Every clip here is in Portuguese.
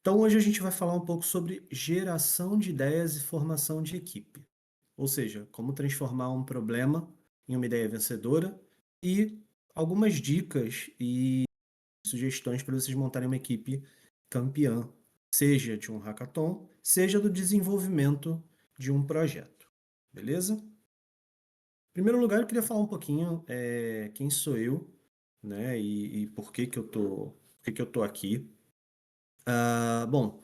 Então, hoje a gente vai falar um pouco sobre geração de ideias e formação de equipe. Ou seja, como transformar um problema em uma ideia vencedora e algumas dicas e sugestões para vocês montarem uma equipe campeã, seja de um hackathon, seja do desenvolvimento de um projeto. Beleza? Em primeiro lugar, eu queria falar um pouquinho quem sou eu, né, e por que que eu tô aqui. Bom,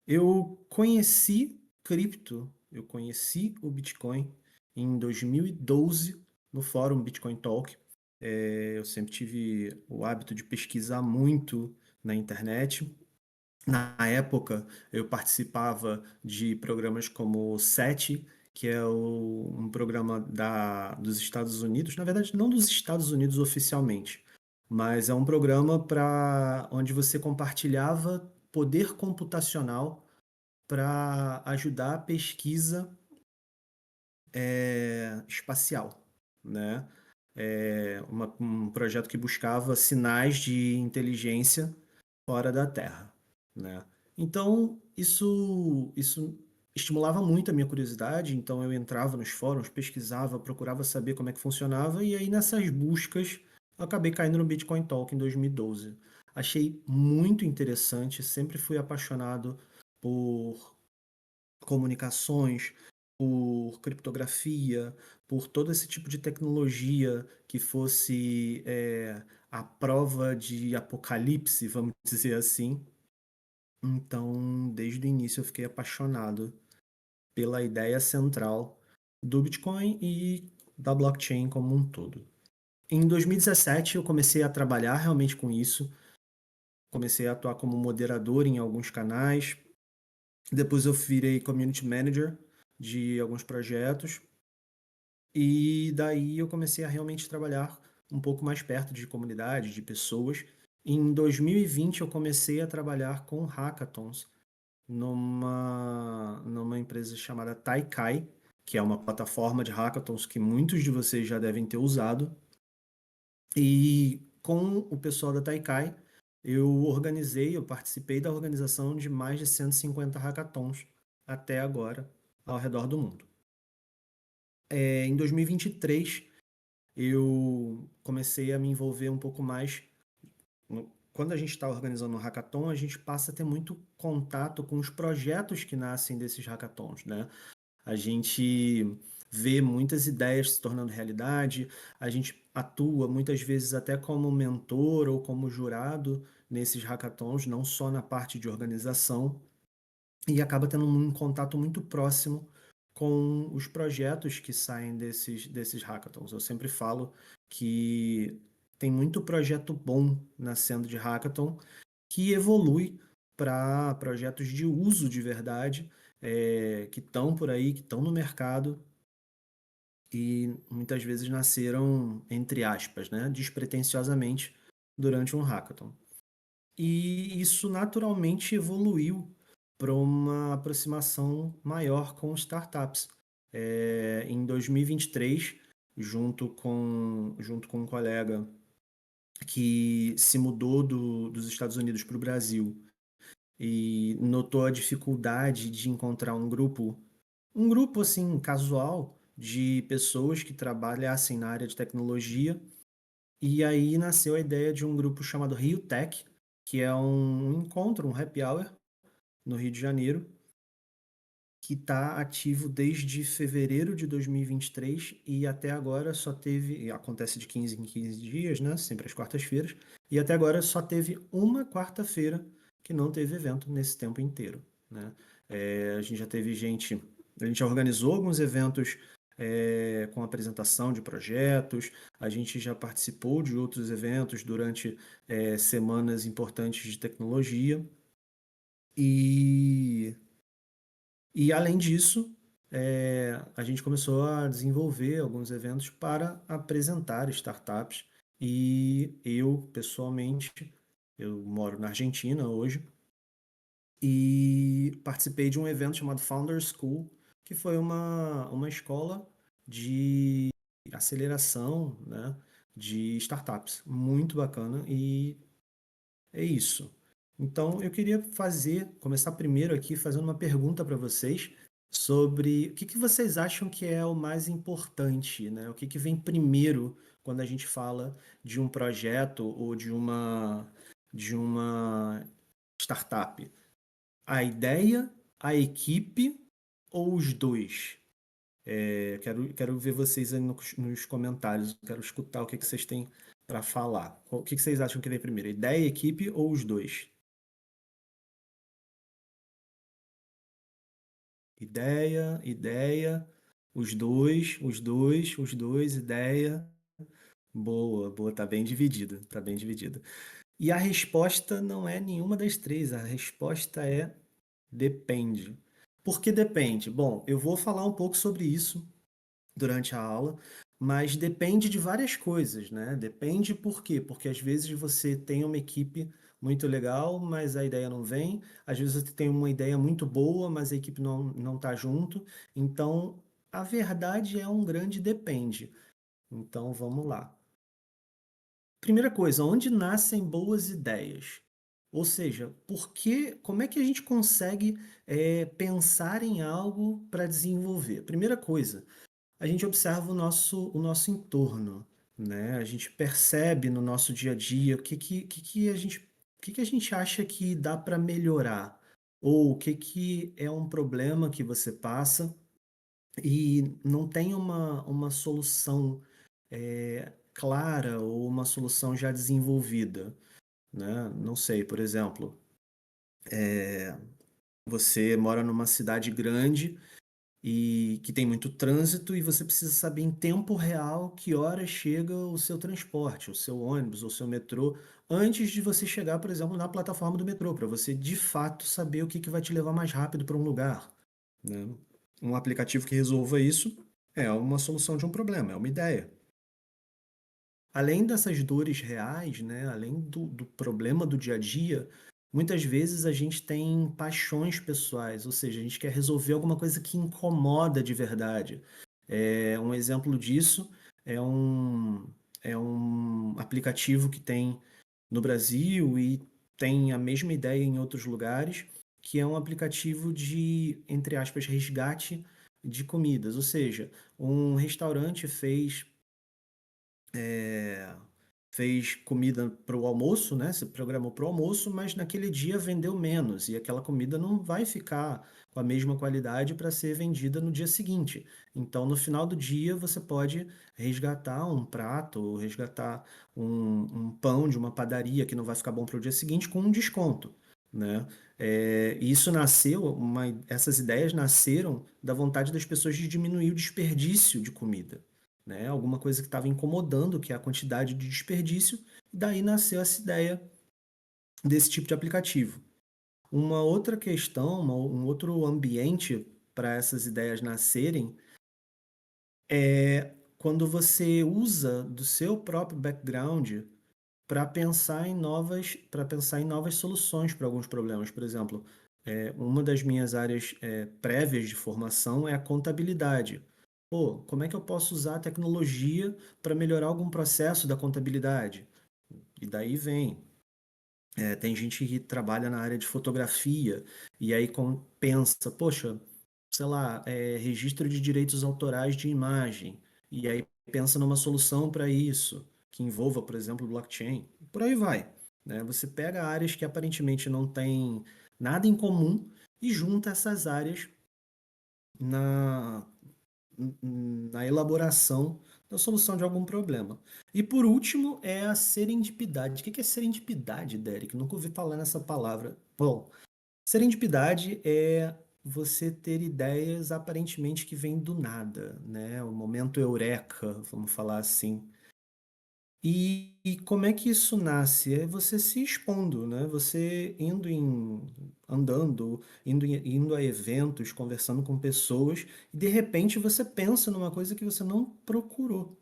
eu conheci cripto, eu conheci o Bitcoin em 2012 no fórum Bitcoin Talk. Eu sempre tive o hábito de pesquisar muito na internet. Na época, eu participava de programas como o SETI, que é um programa dos Estados Unidos, na verdade, não dos Estados Unidos oficialmente, mas é um programa para onde você compartilhava poder computacional para ajudar a pesquisa espacial, né? Um projeto que buscava sinais de inteligência fora da Terra, né? Então, isso estimulava muito a minha curiosidade, então eu entrava nos fóruns, pesquisava, procurava saber como é que funcionava, e aí nessas buscas eu acabei caindo no Bitcoin Talk em 2012. Achei muito interessante, sempre fui apaixonado por comunicações, por criptografia, por todo esse tipo de tecnologia que fosse a prova de apocalipse, vamos dizer assim. Então, desde o início eu fiquei apaixonado pela ideia central do Bitcoin e da blockchain como um todo. Em 2017 eu comecei a trabalhar realmente com isso, comecei a atuar como moderador em alguns canais, depois eu virei community manager de alguns projetos e daí eu comecei a realmente trabalhar um pouco mais perto de comunidade, de pessoas. Em 2020 eu comecei a trabalhar com hackathons numa empresa chamada Taikai, que é uma plataforma de hackathons que muitos de vocês já devem ter usado. E com o pessoal da Taikai, eu participei da organização de mais de 150 hackathons até agora, ao redor do mundo. Em 2023, eu comecei a me envolver um pouco mais. Quando a gente está organizando um hackathon, a gente passa a ter muito contato com os projetos que nascem desses hackathons, né? A gente vê muitas ideias se tornando realidade, a gente atua muitas vezes até como mentor ou como jurado nesses hackathons, não só na parte de organização, e acaba tendo um contato muito próximo com os projetos que saem desses hackathons. Eu sempre falo que tem muito projeto bom nascendo de hackathon que evolui para projetos de uso de verdade, que estão por aí, que estão no mercado e muitas vezes nasceram, entre aspas, né, despretensiosamente durante um hackathon. E isso naturalmente evoluiu para uma aproximação maior com startups. Em 2023, junto com um colega que se mudou dos Estados Unidos para o Brasil e notou a dificuldade de encontrar um grupo assim casual de pessoas que trabalhassem na área de tecnologia. E aí nasceu a ideia de um grupo chamado Rio Tech, que é um encontro, um happy hour no Rio de Janeiro, que está ativo desde fevereiro de 2023 e até agora só teve, e acontece de 15 em 15 dias, né, sempre às quartas-feiras, e até agora só teve uma quarta-feira que não teve evento nesse tempo inteiro, né? A gente já teve gente, a gente já organizou alguns eventos com apresentação de projetos, a gente já participou de outros eventos durante semanas importantes de tecnologia e além disso, a gente começou a desenvolver alguns eventos para apresentar startups. E eu, pessoalmente, eu moro na Argentina hoje e participei de um evento chamado Founder School, que foi uma escola de aceleração, né, de startups. Muito bacana e é isso. Então, eu queria começar primeiro aqui fazendo uma pergunta para vocês sobre o que que vocês acham que é o mais importante, né? O que que vem primeiro quando a gente fala de um projeto ou de uma startup? A ideia, a equipe ou os dois? Quero ver vocês aí nos comentários. Quero escutar o que que vocês têm para falar. O que que vocês acham que vem primeiro? Ideia, equipe ou os dois? Ideia, os dois, ideia. Boa, boa, tá bem dividida, tá bem dividida. E a resposta não é nenhuma das três, a resposta é depende. Por que depende? Bom, eu vou falar um pouco sobre isso durante a aula, mas depende de várias coisas, né? Depende por quê? Porque às vezes você tem uma equipe muito legal, mas a ideia não vem. Às vezes você tem uma ideia muito boa, mas a equipe não tá junto. Então, a verdade é um grande depende. Então, vamos lá. Primeira coisa, onde nascem boas ideias? Ou seja, como é que a gente consegue pensar em algo para desenvolver? Primeira coisa, a gente observa o nosso entorno, né? A gente percebe no nosso dia a dia o que que a gente acha que dá para melhorar, ou o que que é um problema que você passa e não tem uma solução clara ou uma solução já desenvolvida, né? Não sei, por exemplo, você mora numa cidade grande e que tem muito trânsito e você precisa saber em tempo real que hora chega o seu transporte, o seu ônibus, o seu metrô, antes de você chegar, por exemplo, na plataforma do metrô, para você de fato saber o que que vai te levar mais rápido para um lugar, né? Um aplicativo que resolva isso é uma solução de um problema, é uma ideia. Além dessas dores reais, né, além do problema do dia a dia, muitas vezes a gente tem paixões pessoais, ou seja, a gente quer resolver alguma coisa que incomoda de verdade. Um exemplo disso é um, é um aplicativo que tem no Brasil e tem a mesma ideia em outros lugares, que é um aplicativo de, entre aspas, resgate de comidas. Ou seja, um restaurante fez comida para o almoço, né? Se programou para o almoço, mas naquele dia vendeu menos e aquela comida não vai ficar com a mesma qualidade para ser vendida no dia seguinte. Então, no final do dia, você pode resgatar um prato ou resgatar um pão de uma padaria que não vai ficar bom para o dia seguinte com um desconto, né? Essas ideias nasceram da vontade das pessoas de diminuir o desperdício de comida, né? Alguma coisa que estava incomodando, que é a quantidade de desperdício, e daí nasceu essa ideia desse tipo de aplicativo. Uma outra questão, um outro ambiente para essas ideias nascerem é quando você usa do seu próprio background para pensar em novas soluções para alguns problemas. Por exemplo, uma das minhas áreas prévias de formação é a contabilidade. Pô, como é que eu posso usar a tecnologia para melhorar algum processo da contabilidade? E daí vem. Tem gente que trabalha na área de fotografia e aí pensa, poxa, sei lá, registro de direitos autorais de imagem. E aí pensa numa solução para isso, que envolva, por exemplo, blockchain. Por aí vai, né? Você pega áreas que aparentemente não têm nada em comum e junta essas áreas na, na elaboração da solução de algum problema. E por último, é a serendipidade. O que é serendipidade, Derek? Nunca ouvi falar nessa palavra. Bom, serendipidade é você ter ideias aparentemente que vêm do nada, né? O momento eureka, vamos falar assim. E como é que isso nasce? É você se expondo, né? Você andando, indo a eventos, conversando com pessoas, e de repente você pensa numa coisa que você não procurou,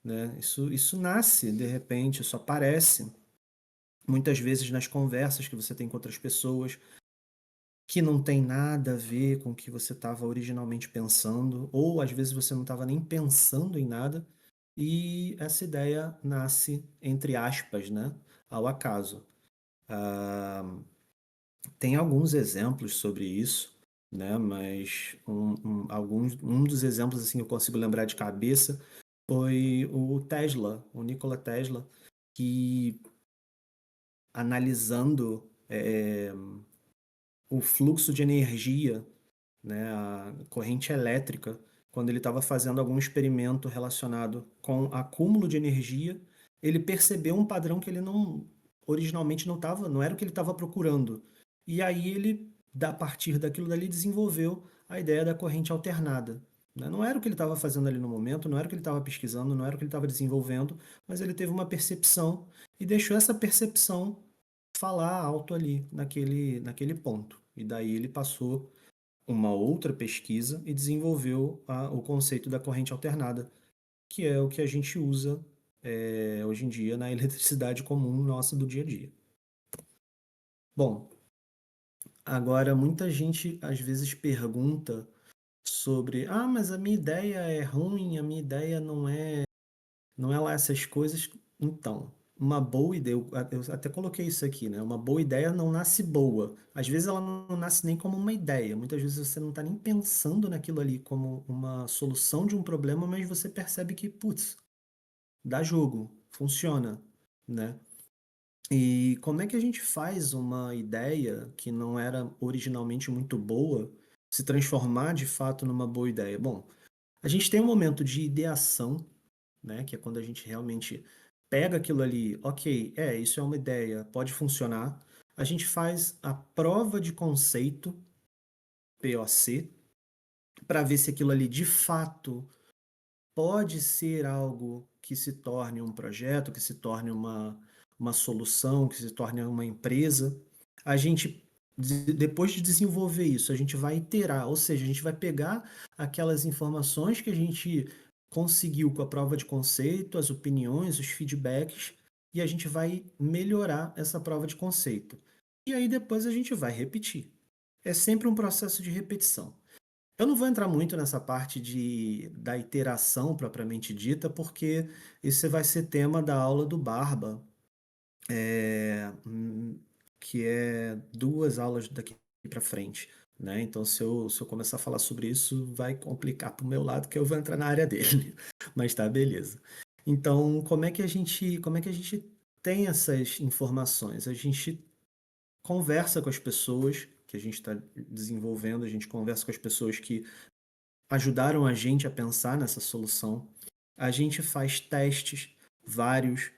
né? Isso nasce de repente, isso aparece muitas vezes nas conversas que você tem com outras pessoas, que não tem nada a ver com o que você estava originalmente pensando, ou às vezes você não estava nem pensando em nada, e essa ideia nasce, entre aspas, né, ao acaso. Tem alguns exemplos sobre isso, né? Mas um dos exemplos assim que eu consigo lembrar de cabeça foi o Tesla, o Nikola Tesla, que analisando o fluxo de energia, né, a corrente elétrica, quando ele estava fazendo algum experimento relacionado com acúmulo de energia, ele percebeu um padrão que ele não originalmente não era o que ele estava procurando. E aí ele, a partir daquilo dali, desenvolveu a ideia da corrente alternada. Né? Não era o que ele estava fazendo ali no momento, não era o que ele estava pesquisando, não era o que ele estava desenvolvendo, mas ele teve uma percepção e deixou essa percepção falar alto ali naquele ponto. E daí ele passou uma outra pesquisa e desenvolveu o conceito da corrente alternada, que é o que a gente usa hoje em dia na eletricidade comum nossa do dia a dia. Bom, agora muita gente às vezes pergunta sobre, mas a minha ideia é ruim, a minha ideia não é lá essas coisas. Então, uma boa ideia, eu até coloquei isso aqui, né? Uma boa ideia não nasce boa. Às vezes ela não nasce nem como uma ideia. Muitas vezes você não está nem pensando naquilo ali como uma solução de um problema, mas você percebe que, putz, dá jogo, funciona, né? E como é que a gente faz uma ideia que não era originalmente muito boa se transformar de fato numa boa ideia? Bom, a gente tem um momento de ideação, né? Que é quando a gente realmente pega aquilo ali, ok, isso é uma ideia, pode funcionar. A gente faz a prova de conceito, POC, para ver se aquilo ali de fato pode ser algo que se torne um projeto, que se torne uma solução, que se torne uma empresa. A gente, depois de desenvolver isso, a gente vai iterar, ou seja, a gente vai pegar aquelas informações que a gente conseguiu com a prova de conceito, as opiniões, os feedbacks, e a gente vai melhorar essa prova de conceito. E aí depois a gente vai repetir. É sempre um processo de repetição. Eu não vou entrar muito nessa parte da iteração propriamente dita, porque isso vai ser tema da aula do Barba, é, hum, que é 2 aulas daqui para frente, né? Então, se eu começar a falar sobre isso, vai complicar para o meu lado, que eu vou entrar na área dele. Mas tá, beleza. Então, como é que a gente tem essas informações? A gente conversa com as pessoas que a gente está desenvolvendo, a gente conversa com as pessoas que ajudaram a gente a pensar nessa solução. A gente faz testes, vários,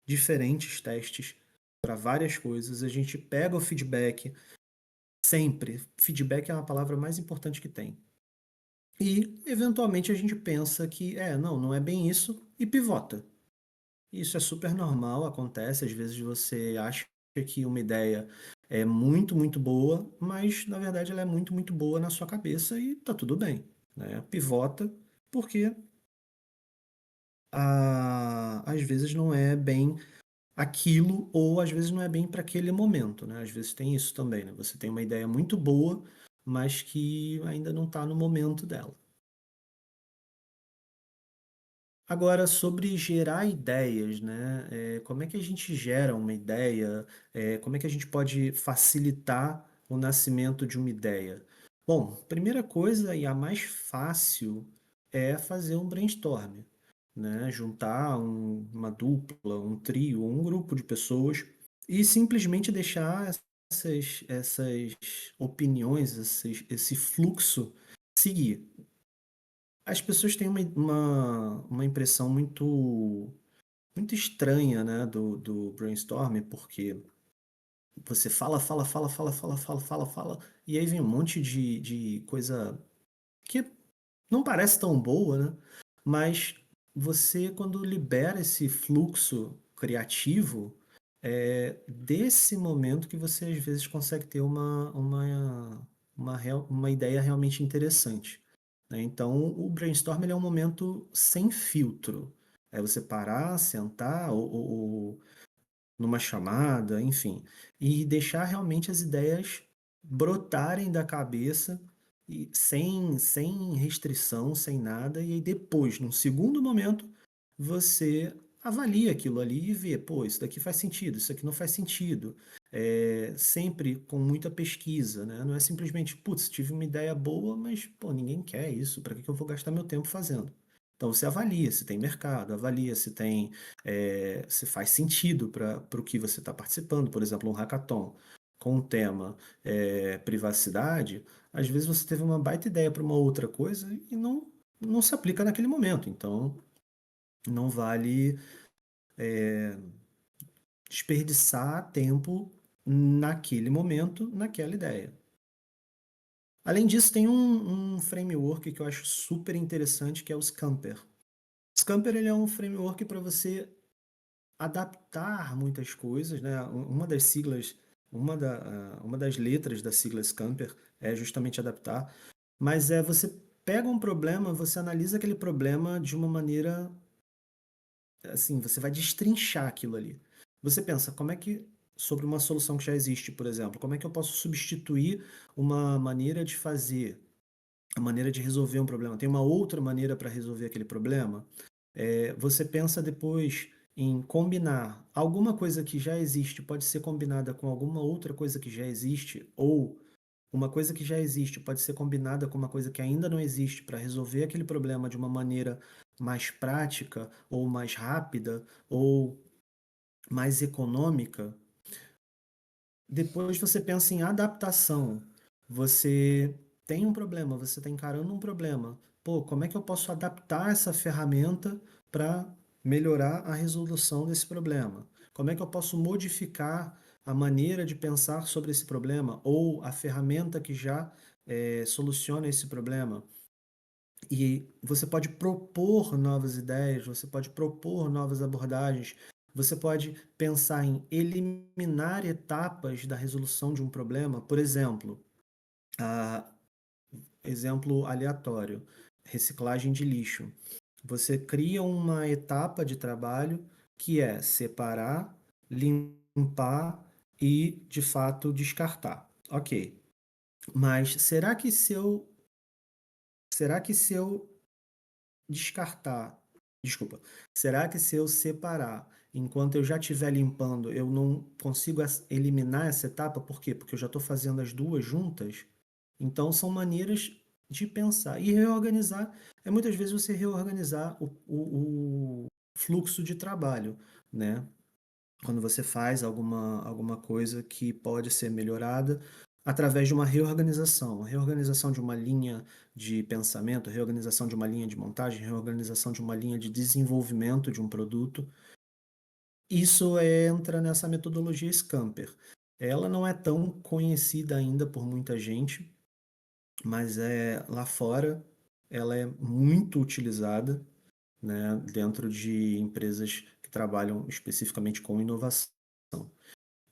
diferentes testes para várias coisas. A gente pega o feedback, sempre. Feedback é uma palavra mais importante que tem. E, eventualmente, a gente pensa que, não é bem isso, e pivota. Isso é super normal, acontece. Às vezes você acha que uma ideia é muito, muito boa, mas na verdade ela é muito, muito boa na sua cabeça e tá tudo bem, né? Pivota, porque às vezes não é bem aquilo, ou às vezes não é bem para aquele momento, né? Às vezes tem isso também, né? Você tem uma ideia muito boa, mas que ainda não está no momento dela. Agora, sobre gerar ideias, né? Como é que a gente gera uma ideia? Como é que a gente pode facilitar o nascimento de uma ideia? Bom, primeira coisa e a mais fácil é fazer um brainstorm, né? Juntar uma dupla, um trio, um grupo de pessoas e simplesmente deixar essas opiniões, esse fluxo seguir. As pessoas têm uma impressão muito estranha, né, do brainstorming, porque você fala, fala, fala, fala, fala, fala, fala, fala, e aí vem um monte de coisa que não parece tão boa, né? Mas você, quando libera esse fluxo criativo, é desse momento que você às vezes consegue ter uma ideia realmente interessante, né? Então, o brainstorm ele é um momento sem filtro. É você parar, sentar, ou numa chamada, enfim, e deixar realmente as ideias brotarem da cabeça e sem restrição, sem nada, e aí depois, num segundo momento, você avalia aquilo ali e vê, pô, isso daqui faz sentido, isso aqui não faz sentido. Sempre com muita pesquisa, né? Não é simplesmente, putz, tive uma ideia boa, mas, pô, ninguém quer isso, para que que eu vou gastar meu tempo fazendo? Então você avalia se tem mercado, avalia se tem, se faz sentido para o que você está participando. Por exemplo, um hackathon com o tema privacidade, às vezes você teve uma baita ideia para uma outra coisa e não se aplica naquele momento. Então não vale desperdiçar tempo naquele momento, naquela ideia. Além disso, tem um framework que eu acho super interessante, que é o Scamper. O Scamper ele é um framework para você adaptar muitas coisas, né? Uma das siglas, uma das letras da sigla Scamper é justamente adaptar, mas você pega um problema, você analisa aquele problema de uma maneira assim, você vai destrinchar aquilo ali. Você pensa, como é que, sobre uma solução que já existe, por exemplo, como é que eu posso substituir uma maneira de fazer, a maneira de resolver um problema? Tem uma outra maneira para resolver aquele problema? Você pensa depois em combinar alguma coisa que já existe, pode ser combinada com alguma outra coisa que já existe, ou uma coisa que já existe pode ser combinada com uma coisa que ainda não existe para resolver aquele problema de uma maneira mais prática, ou mais rápida, ou mais econômica. Depois você pensa em adaptação. Você tem um problema, você está encarando um problema. Pô, como é que eu posso adaptar essa ferramenta para melhorar a resolução desse problema? Como é que eu posso modificar a maneira de pensar sobre esse problema ou a ferramenta que já soluciona esse problema? E você pode propor novas ideias, você pode propor novas abordagens, você pode pensar em eliminar etapas da resolução de um problema. Por exemplo, ah, exemplo aleatório, reciclagem de lixo. Você cria uma etapa de trabalho que é separar, limpar e, de fato, descartar. Ok. Mas será que se eu descartar, desculpa, será que se eu separar, enquanto eu já estiver limpando, eu não consigo eliminar essa etapa? Por quê? Porque eu já estou fazendo as duas juntas. Então são maneiras de pensar. E reorganizar é muitas vezes você reorganizar o fluxo de trabalho, né? Quando você faz alguma coisa que pode ser melhorada através de uma reorganização de uma linha de pensamento, reorganização de uma linha de montagem, reorganização de uma linha de desenvolvimento de um produto. Isso entra nessa metodologia Scamper. Ela não é tão conhecida ainda por muita gente, mas lá fora ela é muito utilizada, né, dentro de empresas que trabalham especificamente com inovação.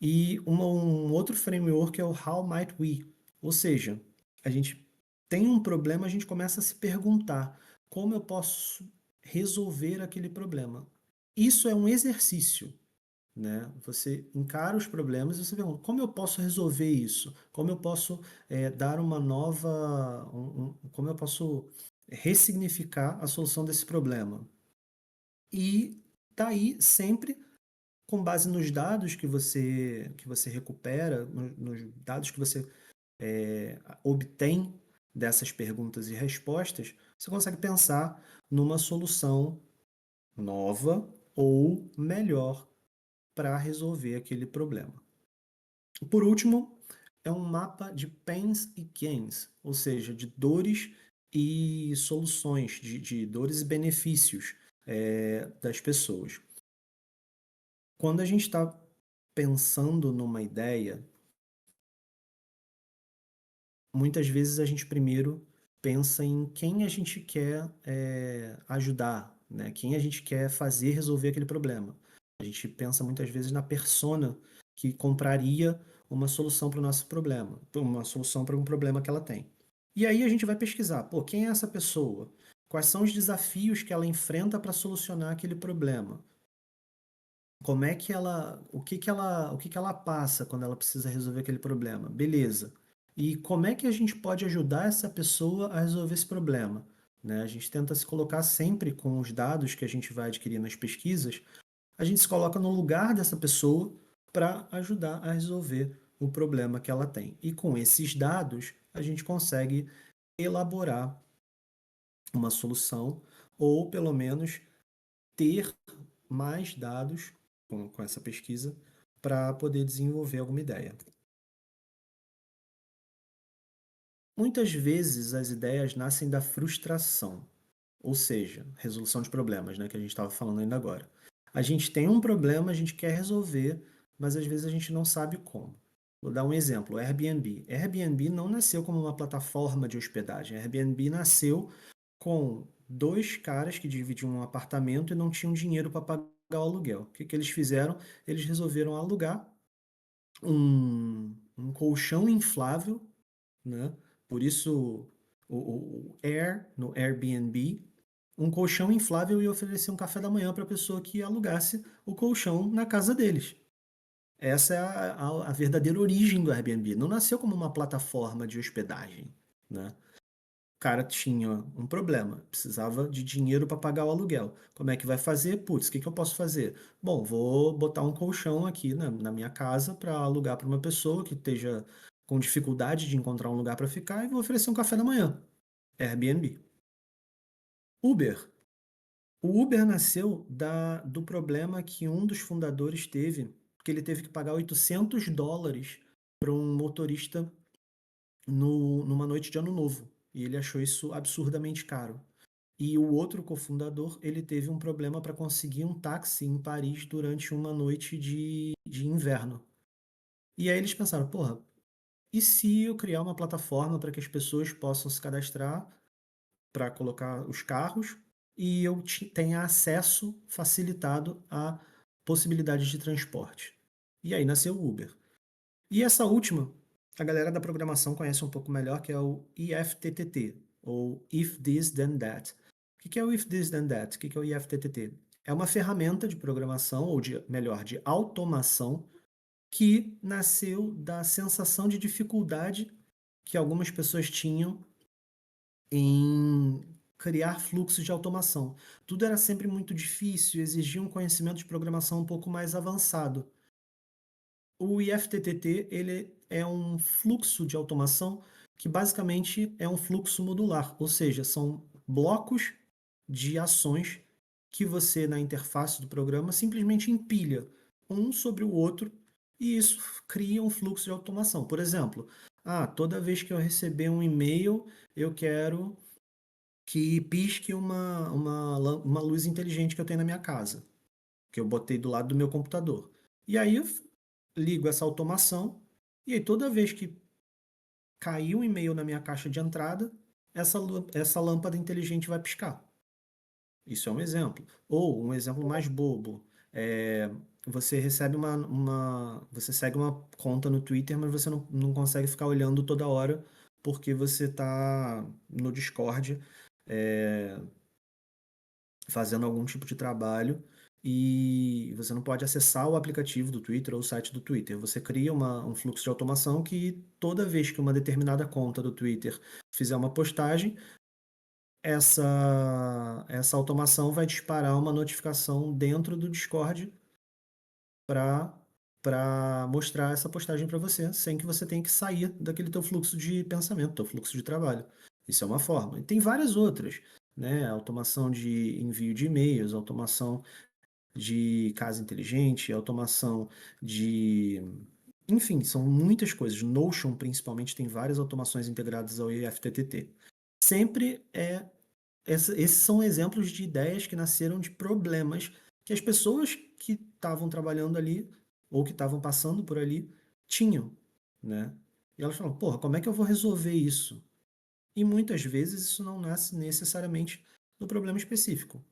E um outro framework é o How Might We? Ou seja, a gente tem um problema, a gente começa a se perguntar como eu posso resolver aquele problema. Isso é um exercício, né? Você encara os problemas e você pergunta como eu posso resolver isso? Como eu posso dar uma nova, como eu posso ressignificar a solução desse problema? E daí sempre com base nos dados que você recupera, nos dados que você obtém dessas perguntas e respostas, você consegue pensar numa solução nova ou melhor para resolver aquele problema. Por último, é um mapa de pains e gains, ou seja, de dores e soluções, de dores e benefícios das pessoas. Quando a gente está pensando numa ideia, muitas vezes a gente primeiro pensa em quem a gente quer ajudar, né? Quem a gente quer fazer resolver aquele problema. A gente pensa muitas vezes na persona que compraria uma solução para o nosso problema, uma solução para um problema que ela tem. E aí a gente vai pesquisar, pô, quem é essa pessoa? Quais são os desafios que ela enfrenta para solucionar aquele problema? Como é que ela, o que que ela passa quando ela precisa resolver aquele problema? Beleza. E como é que a gente pode ajudar essa pessoa a resolver esse problema? Né? A gente tenta se colocar sempre com os dados que a gente vai adquirir nas pesquisas a gente se coloca no lugar dessa pessoa para ajudar a resolver o problema que ela tem. E com esses dados, a gente consegue elaborar uma solução ou pelo menos ter mais dados com essa pesquisa para poder desenvolver alguma ideia. Muitas vezes as ideias nascem da frustração, ou seja, resolução de problemas, né, que a gente estava falando ainda agora. A gente tem um problema, a gente quer resolver, mas às vezes a gente não sabe como. Vou dar um exemplo, Airbnb. Airbnb não nasceu como uma plataforma de hospedagem. Airbnb nasceu com dois caras que dividiam um apartamento e não tinham dinheiro para pagar o aluguel. O que que eles fizeram? Eles resolveram alugar um colchão inflável, né? Por isso o Air no Airbnb, um colchão inflável e oferecer um café da manhã para a pessoa que alugasse o colchão na casa deles. Essa é a verdadeira origem do Airbnb. Não nasceu como uma plataforma de hospedagem, né? O cara tinha um problema, precisava de dinheiro para pagar o aluguel. Como é que vai fazer? Putz, o que que eu posso fazer? Bom, vou botar um colchão aqui na minha casa para alugar para uma pessoa que esteja com dificuldade de encontrar um lugar para ficar e vou oferecer um café da manhã. Airbnb. Uber. O Uber nasceu do problema que um dos fundadores teve, que ele teve que pagar US$ 800 para um motorista numa noite de ano novo. E ele achou isso absurdamente caro. E o outro cofundador, ele teve um problema para conseguir um táxi em Paris durante uma noite de inverno. E aí eles pensaram, porra, e se eu criar uma plataforma para que as pessoas possam se cadastrar para colocar os carros e eu tenha acesso facilitado a possibilidades de transporte? E aí nasceu o Uber. E essa última, a galera da programação conhece um pouco melhor, que é o IFTTT, ou If This Then That. O que é o If This Then That? O que é o IFTTT? É uma ferramenta de programação, ou melhor, de automação, que nasceu da sensação de dificuldade que algumas pessoas tinham em criar fluxos de automação. Tudo era sempre muito difícil, exigia um conhecimento de programação um pouco mais avançado. O IFTTT, ele é um fluxo de automação que basicamente é um fluxo modular, ou seja, são blocos de ações que você na interface do programa simplesmente empilha um sobre o outro e isso cria um fluxo de automação. Por exemplo, toda vez que eu receber um e-mail, eu quero que pisque uma luz inteligente que eu tenho na minha casa, que eu botei do lado do meu computador. E aí eu ligo essa automação e aí toda vez que cair um e-mail na minha caixa de entrada, essa lâmpada inteligente vai piscar. Isso é um exemplo. Ou um exemplo mais bobo. Você recebe você segue uma conta no Twitter, mas você não consegue ficar olhando toda hora porque você está no Discord, é, fazendo algum tipo de trabalho e você não pode acessar o aplicativo do Twitter ou o site do Twitter. Você cria um fluxo de automação que toda vez que uma determinada conta do Twitter fizer uma postagem, essa automação vai disparar uma notificação dentro do Discord para mostrar essa postagem para você, sem que você tenha que sair daquele teu fluxo de pensamento, teu fluxo de trabalho. Isso é uma forma. E tem várias outras, né? Automação de envio de e-mails, automação de casa inteligente, automação de. Enfim, são muitas coisas. Notion, principalmente, tem várias automações integradas ao IFTTT. Sempre esses são exemplos de ideias que nasceram de problemas que as pessoas que estavam trabalhando ali ou que estavam passando por ali tinham, né? E elas falam, porra, como é que eu vou resolver isso? E muitas vezes isso não nasce necessariamente do problema específico.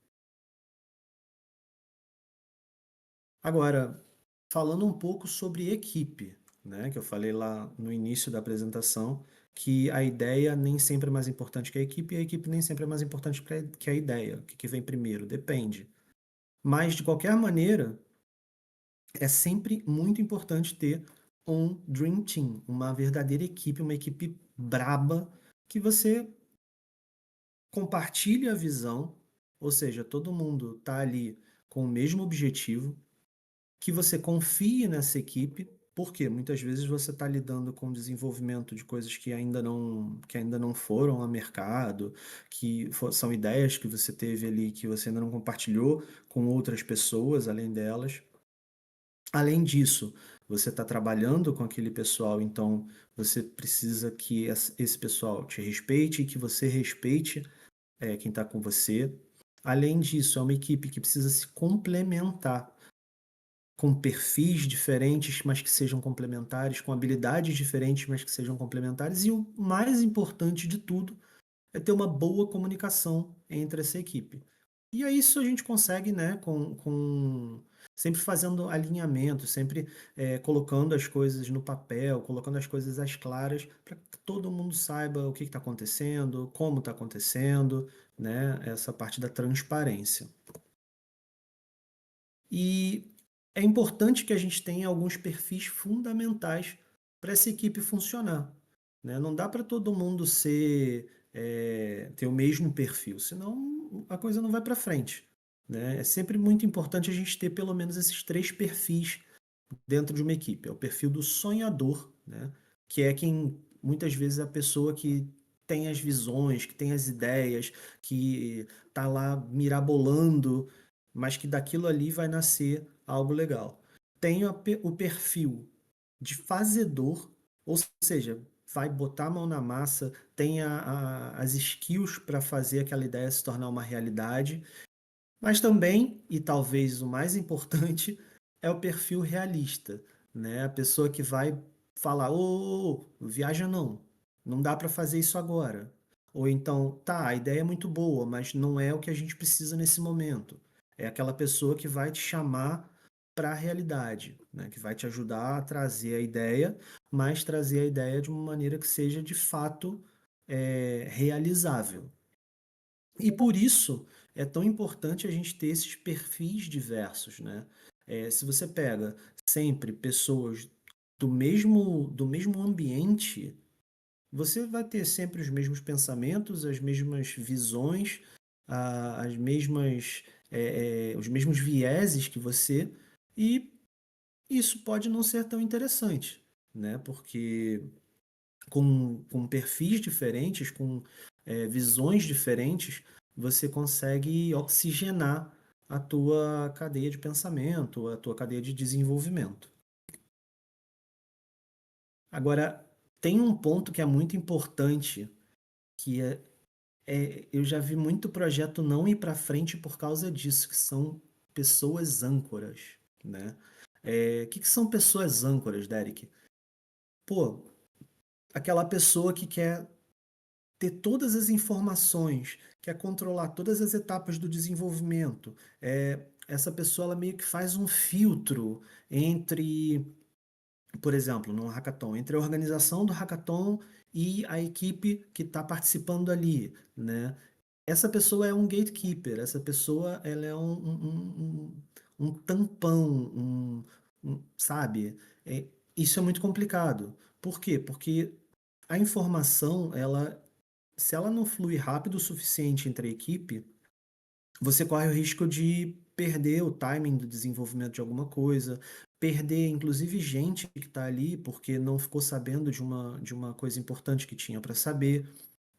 Agora, falando um pouco sobre equipe, né? Que eu falei lá no início da apresentação que a ideia nem sempre é mais importante que a equipe, e a equipe nem sempre é mais importante que a ideia. O que vem primeiro? Depende. Mas, de qualquer maneira, é sempre muito importante ter um Dream Team, uma verdadeira equipe, uma equipe braba, que você compartilha a visão, ou seja, todo mundo está ali com o mesmo objetivo, que você confie nessa equipe, porque muitas vezes você está lidando com o desenvolvimento de coisas que ainda não foram a mercado, são ideias que você teve ali que você ainda não compartilhou com outras pessoas além delas. Além disso, você está trabalhando com aquele pessoal, então você precisa que esse pessoal te respeite e que você respeite quem está com você. Além disso, é uma equipe que precisa se complementar, com perfis diferentes, mas que sejam complementares, com habilidades diferentes, mas que sejam complementares. E o mais importante de tudo é ter uma boa comunicação entre essa equipe. E aí isso a gente consegue, né, sempre fazendo alinhamento, sempre colocando as coisas no papel, colocando as coisas às claras, para que todo mundo saiba o que está acontecendo, como está acontecendo, né, essa parte da transparência. E é importante que a gente tenha alguns perfis fundamentais para essa equipe funcionar, né? Não dá para todo mundo ter o mesmo perfil, senão a coisa não vai para frente, né? É sempre muito importante a gente ter pelo menos esses 3 perfis dentro de uma equipe. É o perfil do sonhador, né? Que é quem muitas vezes é a pessoa que tem as visões, que tem as ideias, que tá lá mirabolando, mas que daquilo ali vai nascer algo legal. Tem o perfil de fazedor, ou seja, vai botar a mão na massa, tem as skills para fazer aquela ideia se tornar uma realidade, mas também, e talvez o mais importante, é o perfil realista, né? A pessoa que vai falar: ô, viaja não, não dá para fazer isso agora. Ou então, tá, a ideia é muito boa, mas não é o que a gente precisa nesse momento. É aquela pessoa que vai te chamar para a realidade, né? Que vai te ajudar a trazer a ideia, mas trazer a ideia de uma maneira que seja de fato realizável. E por isso é tão importante a gente ter esses perfis diversos, né? Se você pega sempre pessoas do mesmo ambiente, você vai ter sempre os mesmos pensamentos, as mesmas visões, os mesmos vieses que você, e isso pode não ser tão interessante, né? Porque com perfis diferentes, com visões diferentes, você consegue oxigenar a tua cadeia de pensamento, a tua cadeia de desenvolvimento. Agora, tem um ponto que é muito importante, que eu já vi muito projeto não ir para frente por causa disso, que são pessoas âncoras, né? O que são pessoas âncoras, Derek? Pô, aquela pessoa que quer ter todas as informações, quer controlar todas as etapas do desenvolvimento. Essa pessoa ela meio que faz um filtro entre, por exemplo, no hackathon, entre a organização do hackathon e a equipe que está participando ali, né? Essa pessoa é um gatekeeper, essa pessoa ela é um tampão, sabe? Isso é muito complicado. Por quê? Porque a informação, se ela não flui rápido o suficiente entre a equipe, você corre o risco de perder o timing do desenvolvimento de alguma coisa, perder inclusive gente que está ali porque não ficou sabendo de uma coisa importante que tinha para saber.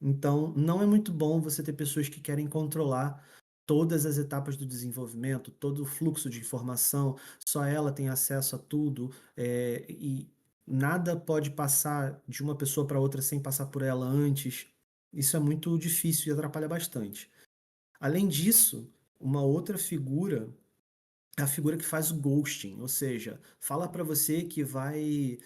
Então, não é muito bom você ter pessoas que querem controlar todas as etapas do desenvolvimento, todo o fluxo de informação, só ela tem acesso a tudo, e nada pode passar de uma pessoa para outra sem passar por ela antes. Isso é muito difícil e atrapalha bastante. Além disso, uma outra figura é a figura que faz o ghosting, ou seja, fala para você que vai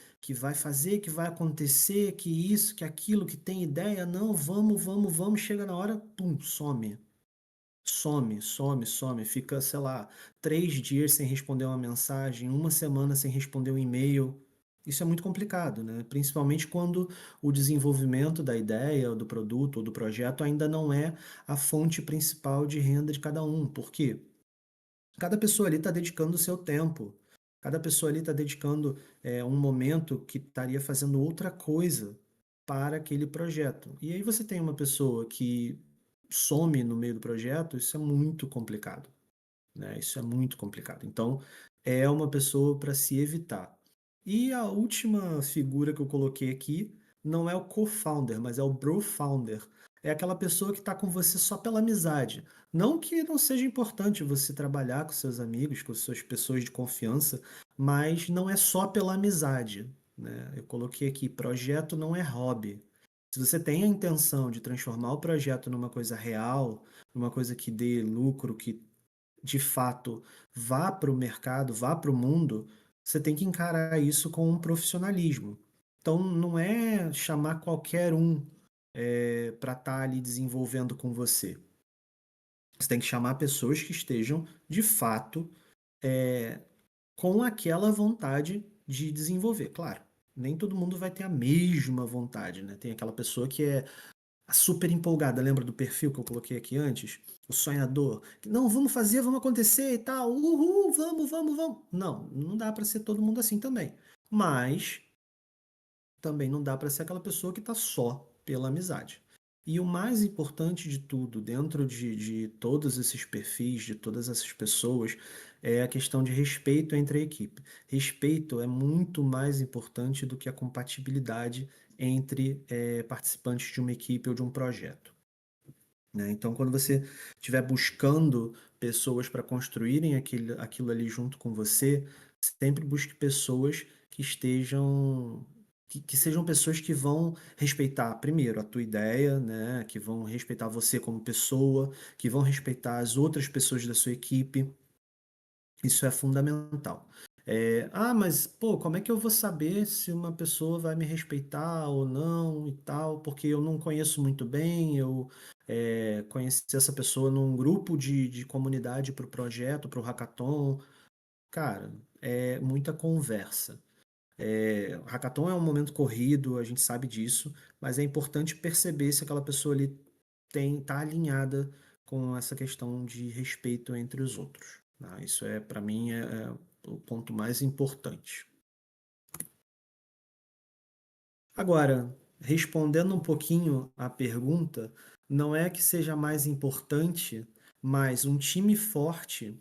fazer, que vai acontecer, que isso, que aquilo, que tem ideia, não, vamos, vamos, vamos, chega na hora, pum, some. Some, some, some, fica, sei lá, 3 dias sem responder uma mensagem, uma semana sem responder um e-mail. Isso é muito complicado, né? Principalmente quando o desenvolvimento da ideia, ou do produto, ou do projeto ainda não é a fonte principal de renda de cada um. Por quê? Cada pessoa ali está dedicando o seu tempo. Cada pessoa ali está dedicando um momento que estaria fazendo outra coisa para aquele projeto. E aí você tem uma pessoa que some no meio do projeto, isso é muito complicado, né? Isso é muito complicado. Então, é uma pessoa para se evitar. E a última figura que eu coloquei aqui não é o co-founder, mas é o bro-founder. É aquela pessoa que está com você só pela amizade. Não que não seja importante você trabalhar com seus amigos, com suas pessoas de confiança, mas não é só pela amizade, né? Eu coloquei aqui, projeto não é hobby. Se você tem a intenção de transformar o projeto numa coisa real, numa coisa que dê lucro, que de fato vá para o mercado, vá para o mundo, você tem que encarar isso com um profissionalismo. Então, não é chamar qualquer um para estar ali desenvolvendo com você. Você tem que chamar pessoas que estejam, de fato, com aquela vontade de desenvolver. Claro, nem todo mundo vai ter a mesma vontade, né? Tem aquela pessoa que é super empolgada, lembra do perfil que eu coloquei aqui antes? O sonhador. Não, vamos fazer, vamos acontecer e tal. Uhul, vamos, vamos, vamos. Não, não dá para ser todo mundo assim também. Mas também não dá para ser aquela pessoa que está só pela amizade. E o mais importante de tudo, dentro de todos esses perfis, de todas essas pessoas, é a questão de respeito entre a equipe. Respeito é muito mais importante do que a compatibilidade entre participantes de uma equipe ou de um projeto, né? Então, quando você estiver buscando pessoas para construírem aquilo ali junto com você, sempre busque pessoas que estejam, que sejam pessoas que vão respeitar, primeiro, a tua ideia, né? Que vão respeitar você como pessoa, que vão respeitar as outras pessoas da sua equipe. Isso é fundamental. Mas pô, como é que eu vou saber se uma pessoa vai me respeitar ou não e tal? Porque eu não conheço muito bem, eu conheci essa pessoa num grupo de comunidade para o projeto, para o hackathon. Cara, é muita conversa. O hackathon é um momento corrido, a gente sabe disso, mas é importante perceber se aquela pessoa ali tá alinhada com essa questão de respeito entre os outros, tá? Isso para mim, é o ponto mais importante. Agora, respondendo um pouquinho à pergunta, não é que seja mais importante, mas um time forte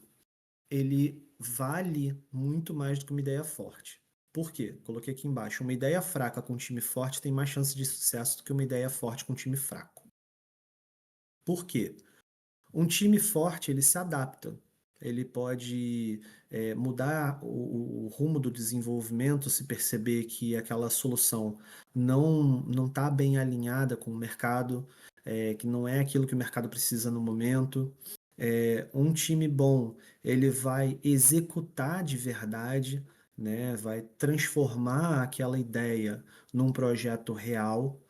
ele vale muito mais do que uma ideia forte. Por quê? Coloquei aqui embaixo. Uma ideia fraca com um time forte tem mais chance de sucesso do que uma ideia forte com um time fraco. Por quê? Um time forte, ele se adapta. Ele pode mudar o rumo do desenvolvimento se perceber que aquela solução não está bem alinhada com o mercado, que não é aquilo que o mercado precisa no momento. Um time bom, ele vai executar de verdade, né? Vai transformar aquela ideia num projeto real.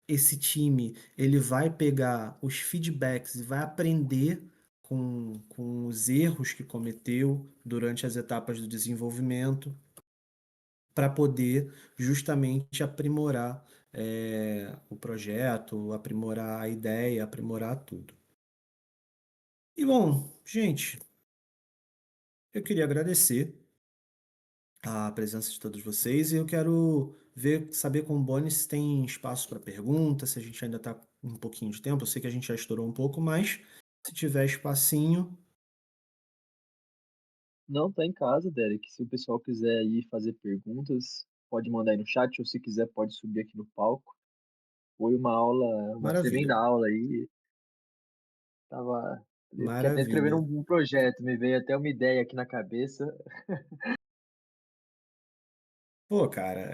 Esse time ele vai pegar os feedbacks e vai aprender com os erros que cometeu durante as etapas do desenvolvimento para poder justamente aprimorar o projeto, aprimorar a ideia, aprimorar tudo. E bom, gente, eu queria agradecer a presença de todos vocês e eu quero saber com o Boni se tem espaço para perguntas, se a gente ainda está com um pouquinho de tempo. Eu sei que a gente já estourou um pouco, mas se tiver espacinho, Não, tá em casa, Derek. Se o pessoal quiser aí fazer perguntas, pode mandar aí no chat, ou se quiser pode subir aqui no palco. Foi uma aula, uma tremenda maravilha, aula aí. Tava, eu fiquei até escrevendo maravilha. um projeto, me veio até uma ideia aqui na cabeça. Pô, cara,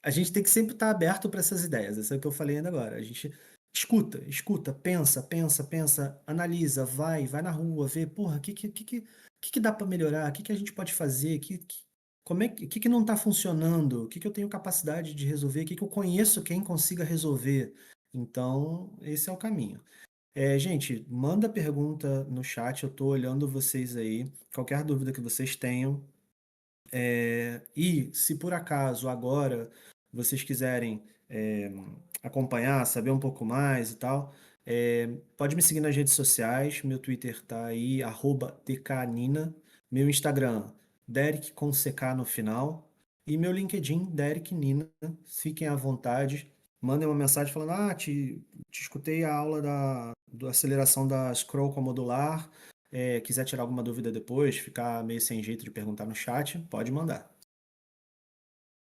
a gente tem que sempre estar aberto para essas ideias. Isso é o que eu falei ainda agora. A gente escuta, escuta, pensa, pensa, pensa, analisa, vai na rua, vê, porra, o que dá para melhorar? O que a gente pode fazer? Como que não está funcionando? O que eu tenho capacidade de resolver? O que eu conheço quem consiga resolver? Então, esse é o caminho. Gente, manda pergunta no chat, eu estou olhando vocês aí. Qualquer dúvida que vocês tenham, e se por acaso agora vocês quiserem acompanhar, saber um pouco mais e tal, pode me seguir nas redes sociais. Meu Twitter tá aí, @tknina. Meu Instagram, Derek com CK no final. E meu LinkedIn, Derek Nina. Fiquem à vontade. Mandem uma mensagem falando: te escutei a aula da aceleração da scroll com a modular. Quiser tirar alguma dúvida depois, ficar meio sem jeito de perguntar no chat, pode mandar.